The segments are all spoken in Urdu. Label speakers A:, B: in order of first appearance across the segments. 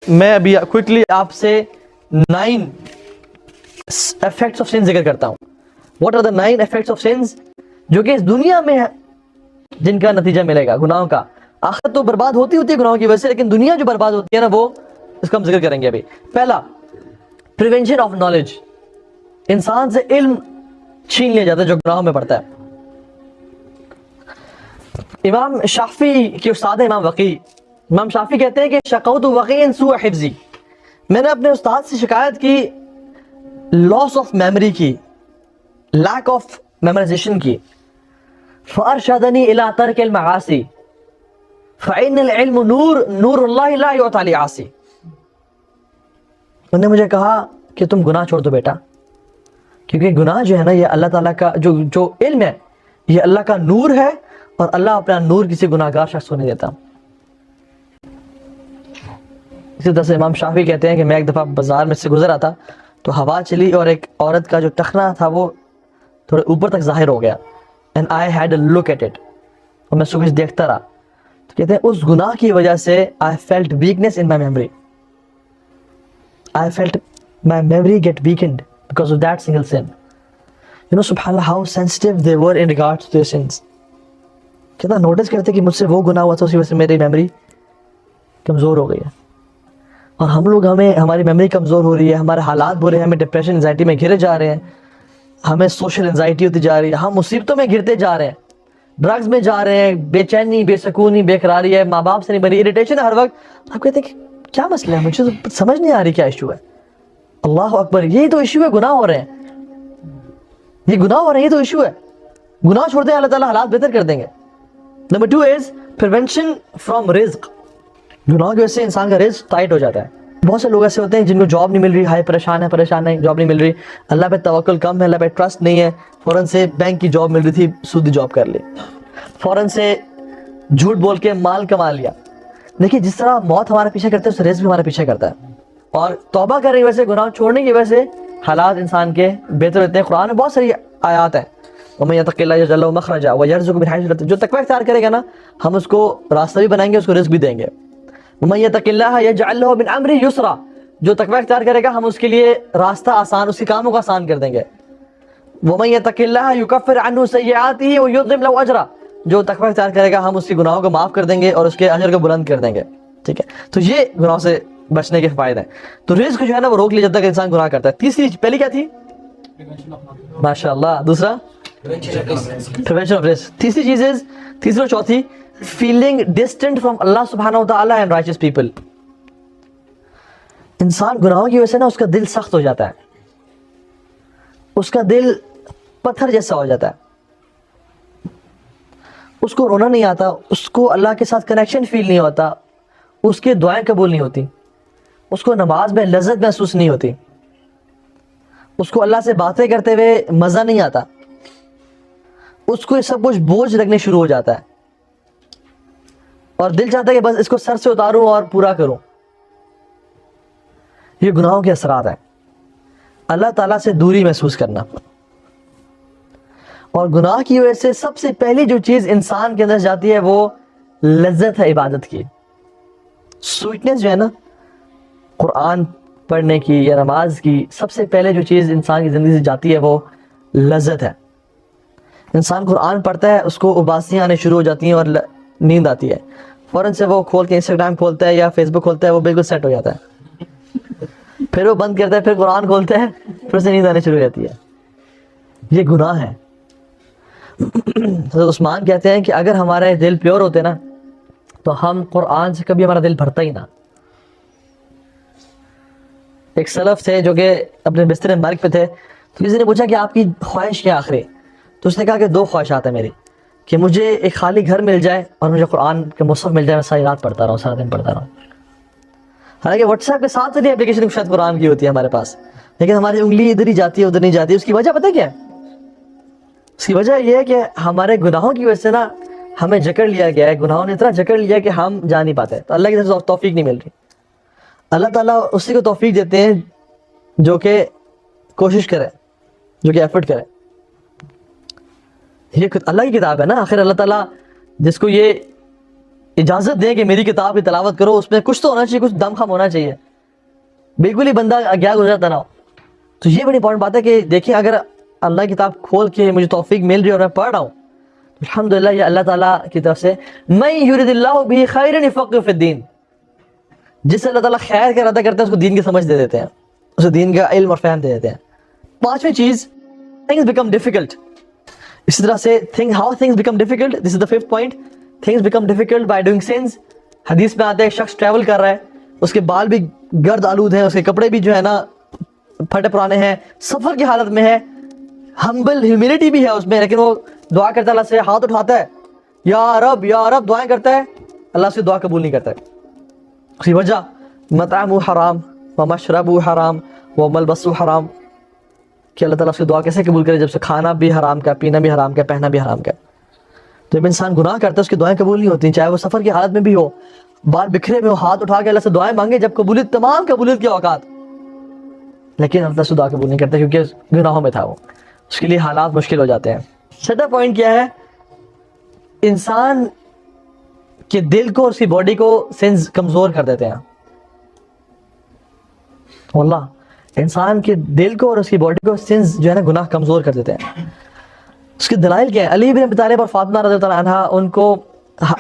A: میں ابھی کوئکلی آپ سے 9 effects of sin ذکر کرتا ہوں. What are the 9 effects of sins جو کہ اس دنیا میں جن کا نتیجہ ملے گا گناہوں کا. آخرت تو برباد ہوتی ہے گناہوں کی وجہ سے, لیکن دنیا جو برباد ہوتی ہے نا وہ اس کا ہم ذکر کریں گے ابھی. پہلا, پریونشن آف نالج. انسان سے علم چھین لیا جاتا ہے جو گناہوں میں پڑتا ہے. امام شافعی کے استاد امام وقی, امام شافعی کہتے ہیں کہ شقوت وقی سوء حفظی, میں نے اپنے استاد سے شکایت کی لاس آف میموری کی, لیک آف میمورائزیشن کی. فارشدنی الی ترک المعاصی فإن العلم نور اللہ لا یعطی لعاصی. انہوں نے مجھے کہا کہ تم گناہ چھوڑ دو بیٹا, کیونکہ گناہ جو ہے نا یہ اللہ تعالیٰ کا جو علم ہے یہ اللہ کا نور ہے, اور اللہ اپنا نور کسی گناہگار شخص کو نہیں دیتا. اسی طرح سے امام شافعی کہتے ہیں کہ میں ایک دفعہ بازار میں سے گزر رہا تھا تو ہوا چلی اور ایک عورت کا جو ٹخنا تھا وہ تھوڑے اوپر تک ظاہر ہو گیا. And I had a look at it. اور میں صبح دیکھتا رہا. تو کہتے ہیں اس گناہ کی وجہ سے I felt weakness in my memory. I felt my memory get weakened because of that single sin. You know, subhanallah, how sensitive they were in regards to their sins. کہتا نوٹس کرتے کہ مجھ سے وہ گناہ ہوا تھا, اسی وجہ سے میری میموری کمزور ہو گئی ہے. اور ہم لوگ ہماری میموری کمزور ہو رہی ہے, ہمارے حالات برے ہیں, ہمیں ڈپریشن انزائٹی میں گھرے جا رہے ہیں, ہمیں سوشل انزائٹی ہوتی جا رہی ہے, ہم مصیبتوں میں گرتے جا رہے ہیں, ڈرگز میں جا رہے ہیں, بے چینی, بے سکونی, بے قراری ہے, ماں باپ سے نہیں بنی, اریٹیشن ہے ہر وقت. آپ کہتے ہیں کہ کیا مسئلہ ہے, مجھے تو سمجھ نہیں آ رہی کیا ایشو ہے. اللہ اکبر, یہی تو ایشو ہے, گناہ ہو رہے ہیں, یہ گناہ ہو رہے ہیں, یہ تو ایشو ہے. گناہ چھوڑ دیں اللہ تعالیٰ حالات بہتر کر دیں گے. نمبر 2 از پریونشن فرام رزق. گناہ کی وجہ سے انسان کا رزق ٹائٹ ہو جاتا ہے. بہت سے لوگ ایسے ہوتے ہیں جن کو جاب نہیں مل رہی, ہائے پریشان ہے, جاب نہیں مل رہی, اللہ پہ توکل کم ہے, اللہ پہ ٹرسٹ نہیں ہے, فوراً سے بینک کی جاب مل رہی تھی سودی جاب کر لی, فوراً سے جھوٹ بول کے مال کما لیا. دیکھیے جس طرح موت ہمارا پیچھے کرتا ہے اس رزق بھی ہمارا پیچھے کرتا ہے. اور توبہ کرنے کی وجہ سے, گناہ چھوڑنے کی وجہ سے حالات انسان کے بہتر ہوتے ہیں. قرآن میں بہت ساری آیات ہیں, وَمَن يَتَقِ اللَّهَ يَجْعَل لَهُ مَخْرَجًا وَيَرْزُقْهُ مِنْ حَيْثُ لَا يَحْتَسِبُ. جو تقوی اختیار کرے گا نا ہم اس کو راستہ بھی بنائیں گے, اس کو رزق بھی دیں گے. وَمَن يَتَقِ اللَّهَ يَجْعَل لَهُ مِنْ أَمْرِهِ يُسْرًا. جو تقوی اختیار کرے گا ہم اس کے لیے راستہ آسان, اس کے کاموں کو آسان کر دیں گے. وَمَن يَتَقِ اللَّهَ يُكَفِّرْ عَنْهُ سَيِّئَاتِهِ وَيُعْظِمْ لَهُ أَجْرًا. جو تقوی اختیار کرے گا ہم اس کے گناہوں کو معاف کر دیں گے اور اس کے اجر کو بلند کر دیں گے. ٹھیک ہے, تو یہ گناہوں سے بچنے کے فوائد ہیں. تو رزق جو ہے نا وہ روک لیا جب تک انسان گناہ کرتا ہے. تیسری پہلی کیا تھی, ماشاءاللہ, دوسرا prevention of risk. تیسری چیز ہے, تیسری اور چوتھی, feeling distant from Allah subhanahu wa ta'ala and righteous people. انسان گناہوں کی وجہ سے نا اس کا دل سخت ہو جاتا ہے, اس کا دل پتھر جیسا ہو جاتا ہے, اس کو رونا نہیں آتا, اس کو اللہ کے ساتھ کنیکشن فیل نہیں ہوتا, اس کی دعائیں قبول نہیں ہوتی, اس کو نماز میں لذت محسوس نہیں ہوتی, اس کو اللہ سے باتیں کرتے ہوئے مزہ نہیں آتا, اس کو یہ سب کچھ بوجھ لگنے شروع ہو جاتا ہے, اور دل چاہتا ہے کہ بس اس کو سر سے اتاروں اور پورا کروں. یہ گناہوں کے اثرات ہیں. اللہ تعالیٰ سے دوری محسوس کرنا, اور گناہ کی وجہ سے سب سے پہلی جو چیز انسان کے اندر جاتی ہے وہ لذت ہے عبادت کی. سویٹنس جو ہے نا قرآن پڑھنے کی یا نماز کی, سب سے پہلے جو چیز انسان کی زندگی سے جاتی ہے وہ لذت ہے. انسان قرآن پڑھتا ہے, اس کو اباسیاں آنے شروع ہو جاتی ہیں اور نیند آتی ہے, فوراً سے وہ کھول کے انسٹاگرام کھولتا ہے یا فیس بک کھولتا ہے, وہ بالکل سیٹ ہو جاتا ہے, پھر وہ بند کرتا ہے, پھر قرآن کھولتا ہے, پھر سے نیند آنے شروع ہو جاتی ہے. یہ گناہ ہے. حضرت عثمان کہتے ہیں کہ اگر ہمارے دل پیور ہوتے نا تو ہم قرآن سے کبھی ہمارا دل بھرتا ہی نہ. ایک سلف تھے جو کہ اپنے بستر مرگ پہ تھے, تو کسی نے پوچھا کہ آپ کی خواہش کیا آخری, تو اس نے کہا کہ 2 خواہشات ہیں میری, کہ مجھے ایک خالی گھر مل جائے اور مجھے قرآن کا مصحف مل جائے, میں ساری رات پڑھتا رہا ہوں, سارا دن پڑھتا رہا ہوں. حالانکہ واٹس ایپ کے ساتھ والی اپلیکیشن شاید قرآن کی ہوتی ہے ہمارے پاس, لیکن ہماری انگلی ادھر ہی جاتی ہے ادھر نہیں جاتی. اس کی وجہ پتہ کیا ہے؟ اس کی وجہ یہ ہے کہ ہمارے گناہوں کی وجہ سے نا ہمیں جکڑ لیا گیا ہے, گناہوں نے اتنا جکڑ لیا کہ ہم جا نہیں پاتے. تو اللہ کی طرف سے توفیق نہیں مل رہی. اللہ تعالیٰ اسی کو توفیق دیتے ہیں جو کہ کوشش کرے, جو کہ ایفرٹ کرے. یہ اللہ کی کتاب ہے نا, آخر اللہ تعالیٰ جس کو یہ اجازت دیں کہ میری کتاب کی تلاوت کرو, اس میں کچھ تو ہونا چاہیے, کچھ دم خم ہونا چاہیے, بالکل ہی بندہ گیا گزرتا نہ ہو. تو یہ بڑی امپورٹنٹ بات ہے کہ دیکھیں اگر اللہ کی کتاب کھول کے مجھے توفیق مل رہی ہے اور میں پڑھ رہا ہوں, الحمدللہ یہ اللہ تعالیٰ کی طرف سے من یرید اللہ بہ خیرا یفقہہ فی الدین, جس سے اللہ تعالیٰ خیر کا ارادہ کرتے ہیں اس کو دین کی سمجھ دے دیتے ہیں, اسے دین کا علم اور فہم دے دیتے ہیں. پانچویں چیز, things become difficult. اسی طرح سے how things become difficult, this is the fifth point, things become difficult by doing sins. حدیث میں آتا ہے ایک شخص ٹریول کر رہا ہے, اس کے بال بھی گرد آلود ہیں, اس کے کپڑے بھی جو ہے نا پھٹے پرانے ہیں, سفر کی حالت میں ہے, ہمبل ہیوملٹی بھی ہے اس میں, لیکن وہ دعا کرتا ہے اللہ سے, ہاتھ اٹھاتا ہے یا رب دعائیں کرتا ہے, اللہ اس کی دعا قبول نہیں کرتا ہے. اس کی وجہ مطعمہ حرام ومشربہ حرام وملبسہ حرام, کہ اللہ تعالیٰ اس کی دعا کیسے قبول کرے جب سے کھانا بھی حرام کا, پینا بھی حرام کا, پہننا بھی حرام کا. تو جب انسان گناہ کرتا ہے اس کی دعائیں قبول نہیں ہوتی, چاہے وہ سفر کی حالت میں بھی ہو, بال بکھرے ہوئے ہو, ہاتھ اٹھا کے اللہ سے دعائیں مانگے جب قبولیت, تمام قبولیت کے اوقات, لیکن اللہ سے دعا قبول نہیں کرتا کیونکہ گناہوں میں تھا وہ, اس کے لیے حالات مشکل ہو جاتے ہیں. چھٹا پوائنٹ کیا ہے, انسان کے دل کو اور اس کی باڈی کو سینس کمزور کر دیتے ہیں. واللہ انسان کے دل کو اور اس کی باڈی کو سینس جو ہے نا گناہ کمزور کر دیتے ہیں. اس کے دلائل کیا ہیں؟ علی بن ابی طالب اور فاطمہ رضی اللہ عنہ, ان کو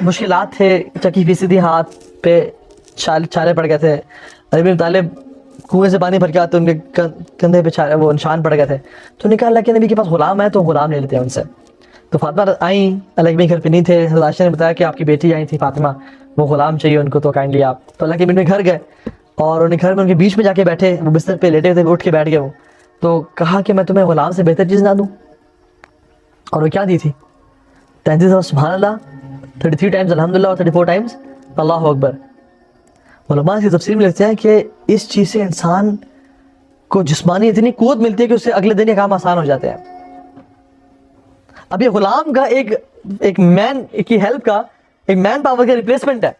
A: مشکلات تھے, چکی پیسی تھی, ہاتھ پہ چھالے پڑ گئے تھے. علی بن ابی طالب کنویں سے پانی بھر کے آتے, ان کے کندھے پہ وہ نشان پڑ گئے تھے. تو نے کہا اللہ کے نبی کے پاس غلام ہے تو غلام لے لیتے ہیں ان سے. تو فاطمہ آئیں, اللہ کے نبی گھر پہ نہیں تھے, حضرت عائشہ نے بتایا کہ آپ کی بیٹی آئی تھی فاطمہ, وہ غلام چاہیے ان کو, تو کائنڈلی آپ. تو اللہ کے نبی گھر گئے اور انہیں گھر میں ان کے بیچ میں جا کے بیٹھے, وہ بستر پہ لیٹے تھے, اٹھ کے بیٹھ گئے وہ. تو کہا کہ میں تمہیں غلام سے بہتر چیز نہ دوں, اور وہ کیا دی تھی؟ 33 سبحان اللہ, 33 ٹائمز الحمدللہ اور 34 ٹائمز اللہ اکبر. علماء کی تفسیر میں لکھتے ہیں کہ اس چیز سے انسان کو جسمانی اتنی قوت ملتی ہے کہ اس سے اگلے دن یہ کام آسان ہو جاتے ہیں. اب یہ غلام کا ایک مین کی ہیلپ کا, ایک مین پاور کا ریپلیسمنٹ ہے.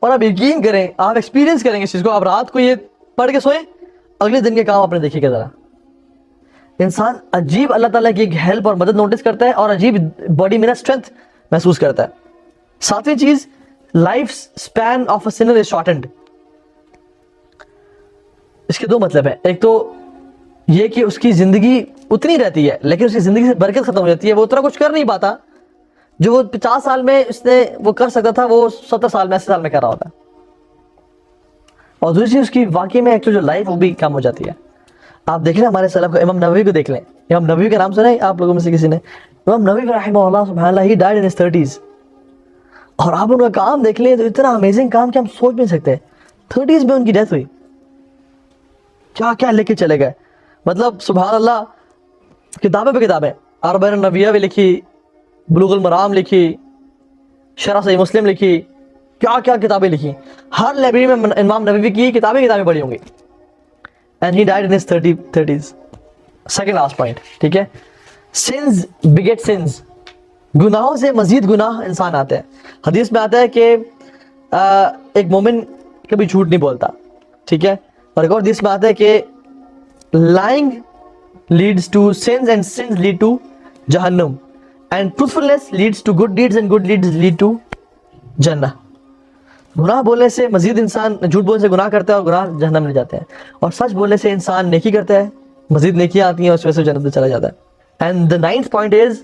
A: اور آپ یقین کریں, آپ ایکسپیرینس کریں گے اس چیز کو, آپ رات کو یہ پڑھ کے سوئیں, اگلے دن کے کام آپ نے دیکھیے گا ذرا. انسان عجیب اللہ تعالیٰ کی ایک ہیلپ اور مدد نوٹس کرتا ہے, اور عجیب باڈی میں نا اسٹرینتھ محسوس کرتا ہے. ساتویں چیز, life span of a sinner is shortened. اس کے دو مطلب ہیں. ایک تو یہ کہ اس کی زندگی اتنی رہتی ہے لیکن اس کی زندگی سے برکت ختم ہو جاتی ہے, وہ اتنا کچھ کر نہیں پاتا جو وہ 50 سال میں اس نے وہ کر سکتا تھا, وہ 70 سال میں 80 سال میں کر رہا ہوتا ہے. اور دوسری چیز اس کی واقعی میں ایک تو جو لائف وہ بھی کم ہو جاتی ہے. آپ دیکھ لیں ہمارے سلف کو, امام نووی کو دیکھ لیں. امام نووی کا نام سنا ہے آپ لوگوں میں سے کسی نے؟ امام نووی رحمہ اللہ سبحان اللہ, ہی ڈائیڈ ان ہز 30s, اور آپ ان کا کام دیکھ لیں تو اتنا امیزنگ کام کہ ہم سوچ نہیں سکتے. 30s میں ان کی ڈیتھ ہوئی, کیا کیا لے کے چلے گئے. مطلب سبحان اللہ, کتابیں پہ کتابیں, اربعین النوویہ بھی لکھی, بلوغ المرام لکھی, شرح صحیح مسلم لکھی, کیا کیا کتابیں لکھی. ہر لائبریری میں امام نووی کی کتابیں پڑھی ہوں گی. And he died in his 30s. Second last point, ٹھیک ہے. Sins beget sins. گناہوں سے مزید گناہ انسان آتے ہیں. حدیث میں آتا ہے کہ ایک مومن کبھی جھوٹ نہیں بولتا, ٹھیک ہے. اور ایک اور حدیث میں آتا ہے کہ lying leads to sins and sins lead to جہنم, and truthfulness leads to good deeds and good deeds lead to جنہ. گناہ بولنے سے مزید انسان, جھوٹ بولنے سے گناہ کرتا ہے اور گناہ جہنم میں جاتے ہیں, اور سچ بولنے سے انسان نیکی کرتا ہے, مزید نیکیاں آتی ہیں, اور اس وجہ سے جنت میں چلا جاتا ہے. And the ninth point is,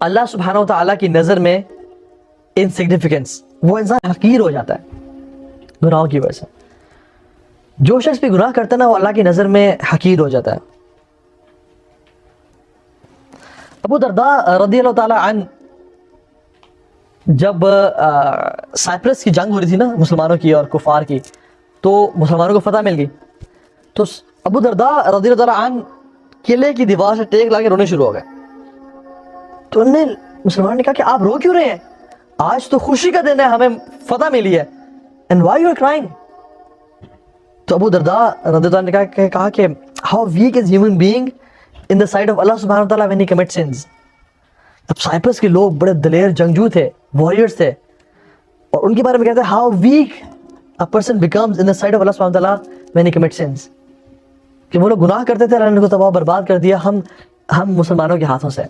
A: اللہ سبحانہ و تعالیٰ کی نظر میں انسگنیفیکنس, وہ انسان حقیر ہو جاتا ہے گناہوں کی وجہ سے. جو شخص بھی گناہ کرتا ہے نا وہ اللہ کی نظر میں حقیر ہو جاتا ہے. ابو درداء رضی اللہ تعالیٰ عنہ, جب سائپرس کی جنگ ہو رہی تھی نا مسلمانوں کی اور کفار کی, تو مسلمانوں کو فتح مل گئی, تو ابو درداء رضی اللہ تعالیٰ عنہ قلعے کی دیوار سے ٹیک لا کے رونے شروع ہو گئے. تو انہوں نے مسلمانوں نے کہا کہ آپ رو کیوں رہے ہیں, آج تو خوشی کا دن ہے, ہمیں فتح ملی ہے, and why you are crying. تو ابو درداء رضی اللہ عنہ نے کہا کہ how weak is human being in the sight of Allah subhanahu wa ta'ala when he commits sins. اب سائپرس کے لوگ بڑے دلیر جنگجو تھے, وارئرز تھے, اور ان کے بارے میں کہتے ہیں how weak a person becomes in the sight of Allah subhanahu wa ta'ala when he commits sins. کہ وہ لوگ گناہ کرتے تھے, اللہ نے ان کو تباہ برباد کر دیا, ہم مسلمانوں کے ہاتھوں سے.